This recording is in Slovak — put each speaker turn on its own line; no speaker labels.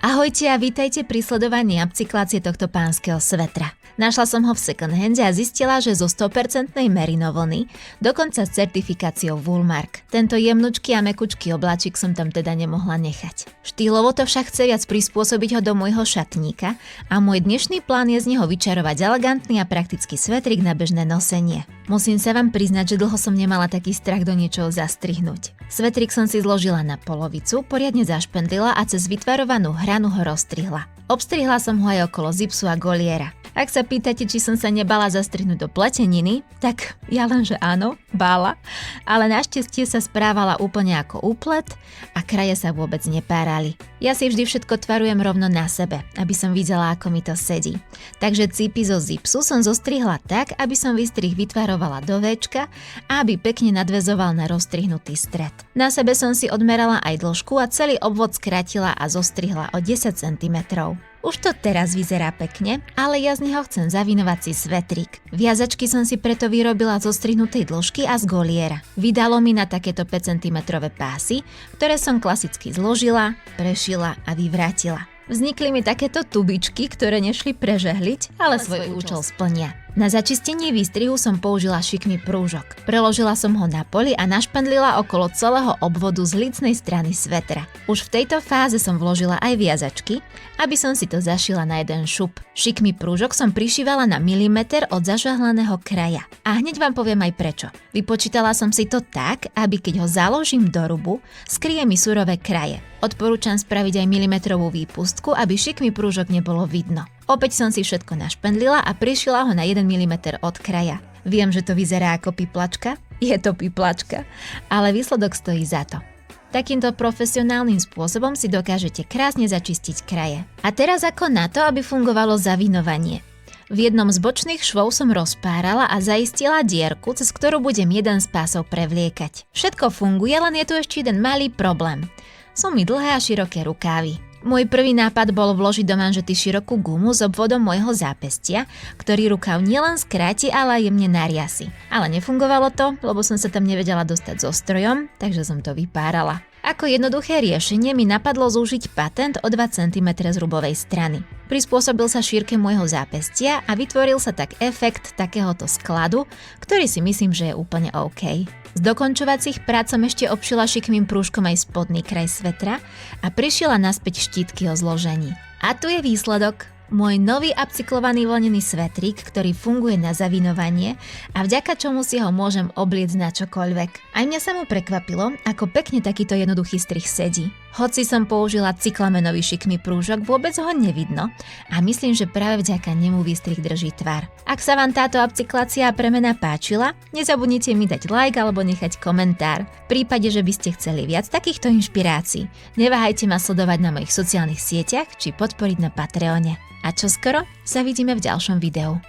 Ahojte a vítajte pri sledovaní upcyklácie tohto pánskeho svetra. Našla som ho v second hande a zistila, že zo 100% merino vlny, dokonca s certifikáciou Woolmark. Tento jemnučký a mekučký obláčik som tam teda nemohla nechať. Štýlovo to však chce viac prispôsobiť ho do môjho šatníka a môj dnešný plán je z neho vyčarovať elegantný a praktický svetrik na bežné nosenie. Musím sa vám priznať, že dlho som nemala taký strach do niečoho zastrihnúť. Svetrik som si zložila na polovicu, poriadne zašpendlila a cez vytvarovanú hranu ho rozstrihla. Obstrihla som ho aj okolo zipsu a goliera. Ak sa pýtate, či som sa nebala zastrihnúť do pleteniny, tak ja lenže áno, bála, ale našťastie sa správala úplne ako úplet a kraje sa vôbec nepárali. Ja si vždy všetko tvarujem rovno na sebe, aby som videla, ako mi to sedí. Takže cípy zo zipsu som zostrihla tak, aby som výstrih vytvarovala do Včka a aby pekne nadväzoval na rozstrihnutý stred. Na sebe som si odmerala aj dĺžku a celý obvod skrátila a zostrihla o 10 cm. Už to teraz vyzerá pekne, ale ja z neho chcem zavinovací svetrik. Viazačky som si preto vyrobila zo strihnutej dĺžky a z goliera. Vydalo mi na takéto 5 cm pásy, ktoré som klasicky zložila, prešila a vyvrátila. Vznikli mi takéto tubičky, ktoré nešli prežehliť, ale svoj účel splnia. Na začistenie výstrihu som použila šikmý prúžok. Preložila som ho na poli a našpendlila okolo celého obvodu z lícnej strany svetra. Už v tejto fáze som vložila aj viazačky, aby som si to zašila na jeden šup. Šikmý prúžok som prišívala na milimeter od zažahlaného kraja. A hneď vám poviem aj prečo. Vypočítala som si to tak, aby keď ho založím do rubu, skryje mi surové kraje. Odporúčam spraviť aj milimetrovú výpustku, aby šikmý prúžok nebolo vidno. Opäť som si všetko našpendlila a prišila ho na 1 mm od kraja. Viem, že to vyzerá ako piplačka, je to piplačka, ale výsledok stojí za to. Takýmto profesionálnym spôsobom si dokážete krásne začistiť kraje. A teraz ako na to, aby fungovalo zavinovanie. V jednom z bočných švov som rozpárala a zaistila dierku, cez ktorú budem jeden z pásov prevliekať. Všetko funguje, len je tu ešte jeden malý problém. Sú mi dlhé a široké rukávy. Môj prvý nápad bol vložiť do manžety širokú gumu s obvodom môjho zápestia, ktorý rukav nielen skráti, ale aj jemne nariasi. Ale nefungovalo to, lebo som sa tam nevedela dostať so strojom, takže som to vypárala. Ako jednoduché riešenie mi napadlo zúžiť patent o 2 cm z rubovej strany. Prispôsobil sa šírke môjho zápestia a vytvoril sa tak efekt takéhoto skladu, ktorý si myslím, že je úplne OK. Z dokončovacích prác som ešte obšila šikmým prúžkom aj spodný kraj svetra a prišila naspäť štítky o zložení. A tu je výsledok. Môj nový upcyklovaný vlnený svetrík, ktorý funguje na zavinovanie a vďaka čomu si ho môžem obliecť na čokoľvek. Aj mňa sa mu prekvapilo, ako pekne takýto jednoduchý strih sedí. Hoci som použila cyklamenový šikmý prúžok, vôbec ho nevidno a myslím, že práve vďaka nemu výstrih drží tvar. Ak sa vám táto upcyklácia a premena páčila, nezabudnite mi dať like alebo nechať komentár. V prípade, že by ste chceli viac takýchto inšpirácií, neváhajte ma sledovať na mojich sociálnych sieťach či podporiť na Patreone. A čoskoro sa vidíme v ďalšom videu.